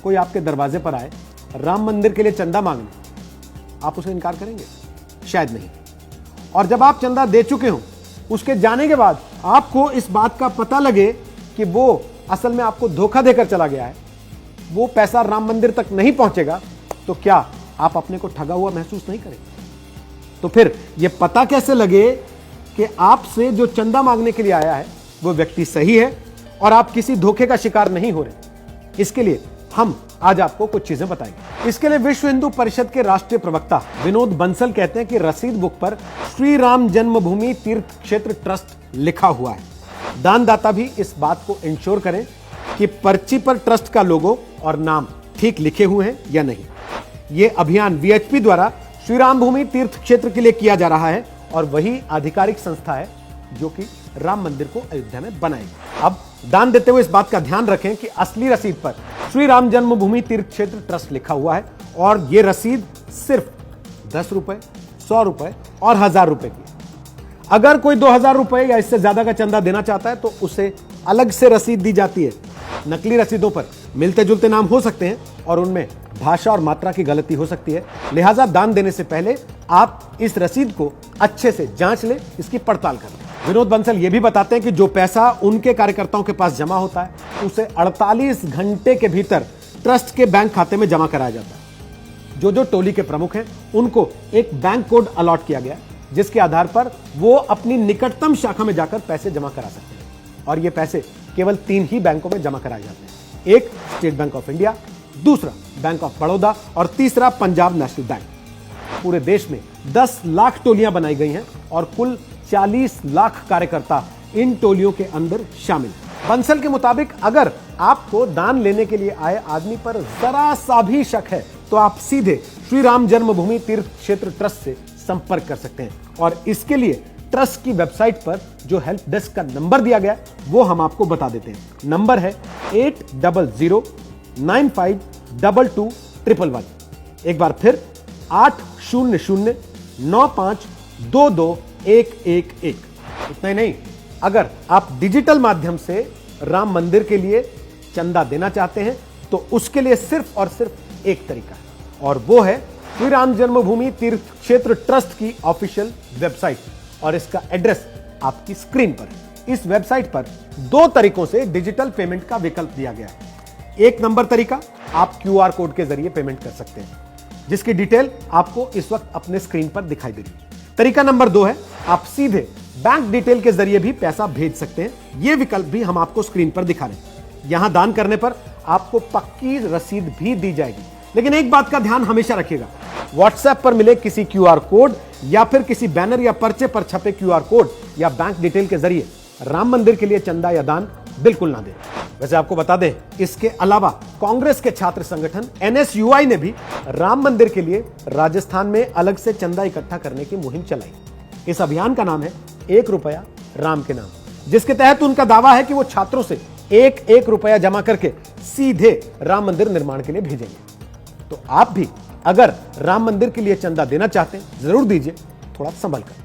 कोई आपके दरवाजे पर आए राम मंदिर के लिए चंदा मांगने, आप उसे इनकार करेंगे? शायद नहीं। और जब आप चंदा दे चुके हो, उसके जाने के बाद आपको इस बात का पता लगे कि वो असल में आपको धोखा देकर चला गया है, वो पैसा राम मंदिर तक नहीं पहुंचेगा, तो क्या आप अपने को ठगा हुआ महसूस नहीं करेंगे? तो फिर यह पता कैसे लगे कि आपसे जो चंदा मांगने के लिए आया है वो व्यक्ति सही है और आप किसी धोखे का शिकार नहीं हो रहे? इसके लिए हम आज आपको कुछ चीजें बताएंगे। इसके लिए विश्व हिंदू परिषद के राष्ट्रीय प्रवक्ता विनोद बंसल कहते हैं कि रसीद बुक पर श्री राम जन्मभूमि तीर्थ क्षेत्र ट्रस्ट लिखा हुआ है। दानदाता भी इस बात को इंश्योर करें कि पर्ची पर ट्रस्ट का लोगो और नाम ठीक लिखे हुए हैं या नहीं। यह अभियान वीएचपी द्वारा श्री राम भूमि तीर्थ क्षेत्र के लिए किया जा रहा है और वही आधिकारिक संस्था है जो कि राम मंदिर को अयोध्या में बनाएगी। अब दान देते हुए इस बात का ध्यान रखें कि असली रसीद पर श्री राम जन्मभूमि तीर्थ क्षेत्र ट्रस्ट लिखा हुआ है और यह रसीद सिर्फ 10 रुपए, 100 रुपए और 1000 रुपए की। अगर कोई 2000 रुपए या इससे ज्यादा का चंदा देना चाहता है तो उसे अलग से रसीद दी जाती है। नकली रसीदों पर मिलते जुलते नाम हो सकते हैं और उनमें भाषा और मात्रा की गलती हो सकती है, लिहाजा दान देने से पहले आप इस रसीद को अच्छे से जांच लें, इसकी पड़ताल कर लें। विनोद बंसल यह भी बताते हैं कि जो पैसा उनके कार्यकर्ताओं के पास जमा होता है उसे 48 घंटे के भीतर ट्रस्ट के बैंक खाते में जमा कराया जाता है। जो टोली के प्रमुख हैं उनको एक बैंक कोड अलॉट किया गया जिसके आधार पर वो अपनी निकटतम शाखा में जाकर पैसे जमा करा सकते हैं और ये पैसे केवल 3 ही बैंकों में जमा कराए जाते हैं। एक स्टेट बैंक ऑफ इंडिया, दूसरा बैंक ऑफ बड़ौदा और तीसरा पंजाब नेशनल बैंक। पूरे देश में 10 लाख टोलियां बनाई गई हैं और कुल 40 लाख कार्यकर्ता इन टोलियों के अंदर शामिल हैं। बंसल के मुताबिक अगर आपको दान लेने के लिए आए आदमी पर जरा सा भी शक है तो आप सीधे श्री राम जन्मभूमि तीर्थ क्षेत्र ट्रस्ट से संपर्क कर सकते हैं और इसके लिए ट्रस्ट की वेबसाइट पर जो हेल्प डेस्क का नंबर दिया गया वो हम आपको बता देते हैं। नंबर है 8009522111। एक बार फिर 800952211। इतना ही नहीं, अगर आप डिजिटल माध्यम से राम मंदिर के लिए चंदा देना चाहते हैं तो उसके लिए सिर्फ और सिर्फ एक तरीका है और वो है श्री राम जन्मभूमि तीर्थ क्षेत्र ट्रस्ट की ऑफिशियल वेबसाइट और इसका एड्रेस आपकी स्क्रीन पर है। इस वेबसाइट पर 2 तरीकों से डिजिटल पेमेंट का विकल्प दिया गया है। एक नंबर तरीका, आप क्यूआर कोड के जरिए पेमेंट कर सकते हैं जिसकी डिटेल आपको इस वक्त अपने स्क्रीन पर दिखाई दे रही है। तरीका नंबर 2 है, आप सीधे बैंक डिटेल के जरिए भी पैसा भेज सकते हैं। यह विकल्प भी हम आपको स्क्रीन पर दिखा रहे हैं। यहां दान करने पर आपको पक्की रसीद भी दी जाएगी, लेकिन एक बात का ध्यान हमेशा रखिएगा, व्हाट्सएप पर मिले किसी क्यूआर कोड या फिर किसी बैनर या पर्चे पर छपे क्यूआर कोड या बैंक डिटेल के जरिए राम मंदिर के लिए चंदा या दान बिल्कुल ना दें। वैसे आपको बता दें, इसके अलावा कांग्रेस के छात्र संगठन एनएसयूआई ने भी राम मंदिर के लिए राजस्थान में अलग से चंदा इकट्ठा करने की मुहिम चलाई। इस अभियान का नाम है 1 रुपया राम के नाम, जिसके तहत उनका दावा है कि वो छात्रों से 1-1 रुपया जमा करके सीधे राम मंदिर निर्माण के लिए भेजेंगे। तो आप भी अगर राम मंदिर के लिए चंदा देना चाहते हैं जरूर दीजिए, थोड़ा संभल कर।